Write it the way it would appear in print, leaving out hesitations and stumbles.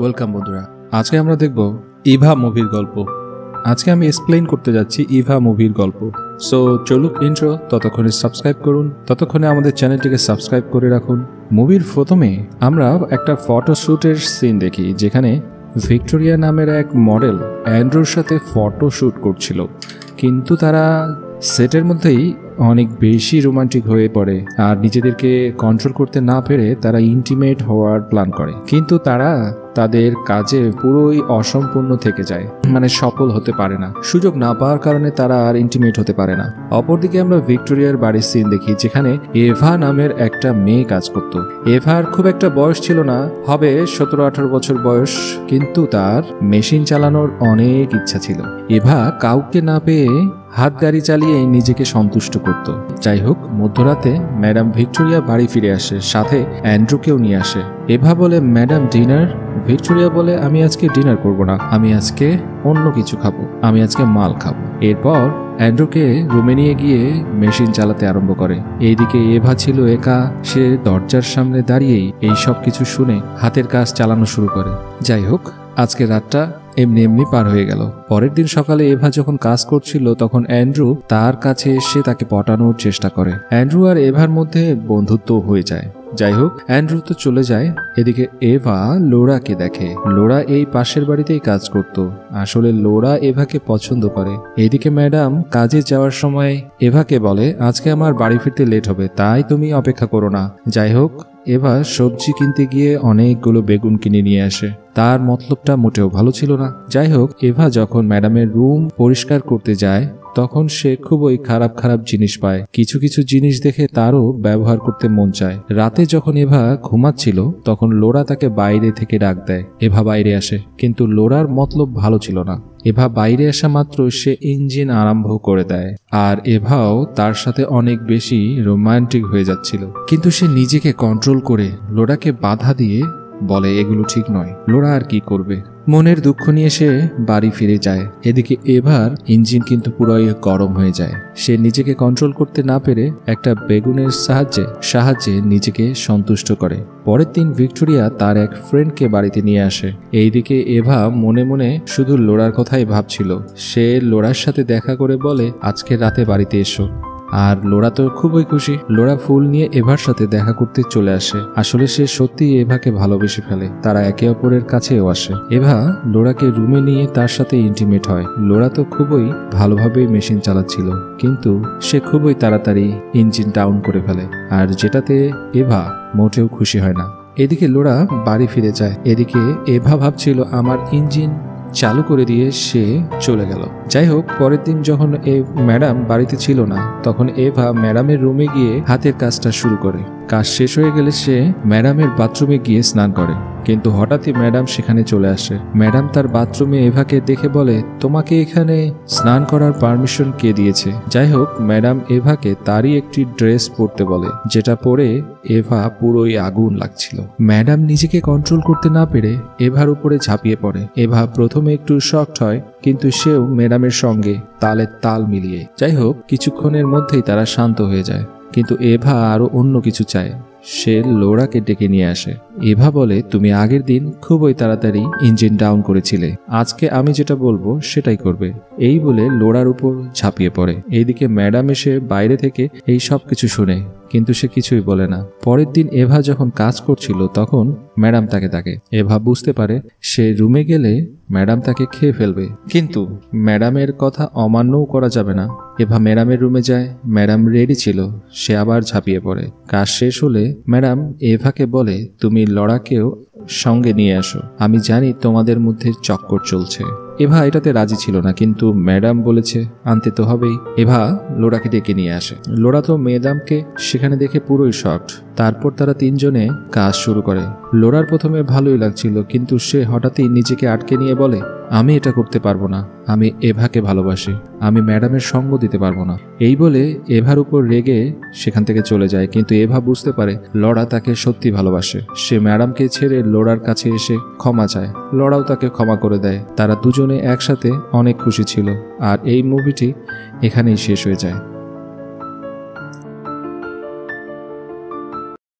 Welcome বন্ধুরা। আজকে আমরা দেখব ইভা মুভির গল্প। আজকে আমি এক্সপ্লেইন করতে যাচ্ছি ইভা মুভির গল্প। সো চলুক ইন্ট্রো, ততক্ষণে সাবস্ক্রাইব করুন, ততক্ষণে আমাদের চ্যানেলটিকে সাবস্ক্রাইব করে রাখুন। মুভির প্রথমে আমরা একটা ফটোশ্যুটের সিন দেখি, যেখানে ভিক্টোরিয়া নামের এক মডেল অ্যান্ড্রুর সাথে ফটোশ্যুট করছিল, কিন্তু তারা সেটের মধ্যেই অনেক বেশি রোমান্টিক হয়ে পড়ে আর নিজেদেরকে কন্ট্রোল করতে না পেরে তারা ইন্টিমেট হওয়ার প্ল্যান করে, কিন্তু তারা তাদের কাজে পুরোই অসম্পূর্ণ থেকে যায়, মানে সফল হতে পারে না। সুযোগ না পাওয়ার কারণে তারা আর ইন্টিমেট হতে পারে না। অপরদিকে আমরা ভিক্টোরিয়ার বাড়ির সিন দেখি, যেখানে এভা নামের একটা মেয়ে কাজ করত। এভার খুব একটা বয়স ছিল না, হবে 17-18 বছর বয়স, কিন্তু তার মেশিন চালানোর অনেক ইচ্ছা ছিল। এভা কাউকে না পেয়ে হাত গাড়ি চালিয়ে নিজেকে সন্তুষ্ট করত। যাই হোক, মধ্যরাতে ম্যাডাম ভিক্টোরিয়া বাড়ি ফিরে আসে, সাথে অ্যান্ড্রুকেও নিয়ে আসে। এভা বলে, ম্যাডাম ডিনার? ভিক্টোরিয়া বলে, আমি আজকে ডিনার করব না, আমি আজকে অন্য কিছু খাবো, আমি আজকে মাল খাবো। এরপর অ্যান্ড্রুকে রুমে নিয়ে গিয়ে মেশিন চালাতে আরম্ভ করে। এইদিকে এভা ছিল একা, সে দরজার সামনে দাঁড়িয়েই এই সব কিছু শুনে হাতের কাজ চালানো শুরু করে। যাই হোক, আজকে রাতটা এমনি এমনি পার হয়ে গেল। পরের দিন সকালে এভা যখন কাজ করছিল, তখন অ্যান্ড্রু তার কাছে এসে তাকে পটানোর চেষ্টা করে। অ্যান্ড্রু আর এভার মধ্যে বন্ধুত্ব হয়ে যায়। যাই হোক, অ্যান্ড্রু তো চলে যায়। এদিকে এভা লোরাকে দেখে। লোরা এই পাশের বাড়িতেই কাজ করত। আসলে লোরা এভাকে পছন্দ করে। এদিকে ম্যাডাম কাজে যাওয়ার সময় এভাকে বলে, আজকে আমার বাড়ি ফিরতে লেট হবে, তাই তুমি অপেক্ষা করো না। যাই হোক, এভা সবজি কিনতে গিয়ে অনেকগুলো বেগুন কিনে নিয়ে আসে। তার মতলবটা মোটেও ভালো ছিল না। যাই হোক, এভা যখন ম্যাডামের রুম পরিষ্কার করতে যায়, তখন সে খুবই খারাপ খারাপ জিনিস পায়। কিছু কিছু জিনিস দেখে তারও ব্যবহার করতে মন চায়। রাতে যখন এভা ঘুমাচ্ছিল, তখন লোরা তাকে বাইরে থেকে ডাক দেয়। এভা বাইরে আসে, কিন্তু লোরার মতলব ভালো ছিল না। এভা বাইরে আসা মাত্র সে ইঞ্জিন আরম্ভ করে দেয়, আর এভাও তার সাথে অনেক বেশি রোমান্টিক হয়ে যাচ্ছিল। কিন্তু সে নিজেকে কন্ট্রোল করে লোরাকে বাধা দিয়ে বলে, এগুলো ঠিক নয়। লোরা আর কি করবে, মনের দুঃখ নিয়ে সে বাড়ি ফিরে যায়। এদিকে এভার ইঞ্জিন কিন্তু পুরোই গরম হয়ে যায়। সে নিজেকে কন্ট্রোল করতে না পেরে একটা বেগুনের সাহায্যে নিজেকে সন্তুষ্ট করে। পরের দিন ভিক্টোরিয়া তার এক ফ্রেন্ডকে বাড়িতে নিয়ে আসে। এইদিকে এভা মনে মনে শুধু লোরার কথাই ভাবছিল। সে লোরার সাথে দেখা করে বলে, আজকে রাতে বাড়িতে এসো। আর লোরা তো খুবই খুশি। লোরা ফুল নিয়ে এভার সাথে দেখা করতে চলে আসে। আসলে সে সত্যি এভাকে ভালোবেসে ফেলে। তারা একে অপরের কাছেও আসে। এভা লোরাকে রুমে নিয়ে তার সাথে ইন্টিমেট হয়। লোরা তো খুবই ভালোভাবেই মেশিন চালাচ্ছিল, কিন্তু সে খুবই তাড়াতাড়ি ইঞ্জিন ডাউন করে ফেলে, আর যেটাতে এভা মোটেও খুশি হয় না। এদিকে লোরা বাড়ি ফিরে যায়। এদিকে এভা ভাবছিল, আমার ইঞ্জিন চালু করে দিয়ে সে চলে গেল। যাই হোক, পরের দিন যখন ম্যাডাম বাড়িতে ছিল না, তখন এভা ম্যাডামের রুমে গিয়ে হাতের কাজটা শুরু করে। কাজ শেষ হয়ে গেলে সে ম্যাডামের বাথরুমে গিয়ে স্নান করে, কিন্তু হঠাৎই ম্যাডাম সেখানে চলে আসে। ম্যাডাম তার বাথরুমে এভাকে দেখে বলে, তোমাকে এখানে স্নান করার পারমিশন কে দিয়েছে? যাই হোক, ম্যাডাম এভাকে তারই একটি ড্রেস পরতে বলে, যেটা পরে এভা পুরোই আগুন লাগছিল। ম্যাডাম নিজেকে কন্ট্রোল করতে না পেরে এভার উপরে ঝাঁপিয়ে পড়ে। এভা প্রথমে একটু শকড হয়, কিন্তু সেও ম্যাডামের সঙ্গে তালে তাল মিলিয়ে। যাই হোক, কিছুক্ষণের মধ্যেই তারা শান্ত হয়ে যায়। কিন্তু এভা আরো অন্য কিছু চায়। সে লোরাকে ডেকে নিয়ে আসে। এভা বলে, তুমি আগের দিন খুবই তাড়াতাড়ি ইঞ্জিন ডাউন করেছিলে, আজকে আমি যেটা বলবো সেটাই করবে। এই বলে লোরার উপর ঝাঁপিয়ে পড়ে। এইদিকে ম্যাডাম এসে বাইরে থেকে এই সব কিছু শুনে, কিন্তু সে কিছুই বলে না। পরের দিন এভা যখন কাজ করছিল, তখন ম্যাডাম তাকে ডাকে। এভা বুঝতে পারে সে রুমে গেলে ম্যাডাম তাকে খেয়ে ফেলবে, কিন্তু ম্যাডামের কথা অমান্যও করা যাবে না। এভা ম্যাডামের রুমে যায়। ম্যাডাম রেডি ছিল। সে আবার ঝাঁপিয়ে পড়ে। কাজ শেষ হলে ম্যাডাম এভাকে বলে, তুমি লড়াকেও সঙ্গে নিয়ে আসো, আমি জানি তোমাদের মধ্যে চক্কর চলছে। এভা এটাতে রাজি ছিল না, কিন্তু ম্যাডাম বলেছে আনতে তো হবেই। এভা লোরাকে ডেকে নিয়ে আসে। লোরা তো ম্যাডামকে সেখানে দেখে পুরোই শকড। তারপর তারা তিনজনে কাজ শুরু করে। লোরার প্রথমে ভালোই লাগছিল, কিন্তু সে হঠাৎই নিজেকে আটকে নিয়ে বলে, আমি এটা করতে পারবো না, আমি এভাকে ভালোবাসি, আমি ম্যাডামের সঙ্গ দিতে পারবো না। এই বলে এভার উপর রেগে সেখান থেকে চলে যায়। কিন্তু এভা বুঝতে পারে লোরা তাকে সত্যি ভালোবাসে। সে ম্যাডামকে ছেড়ে লোরার কাছে এসে ক্ষমা চায়। লোরাও তাকে ক্ষমা করে দেয়। তারা দুজনে একসাথে অনেক খুশি ছিল। আর এই মুভিটি এখানেই শেষ হয়ে যায়।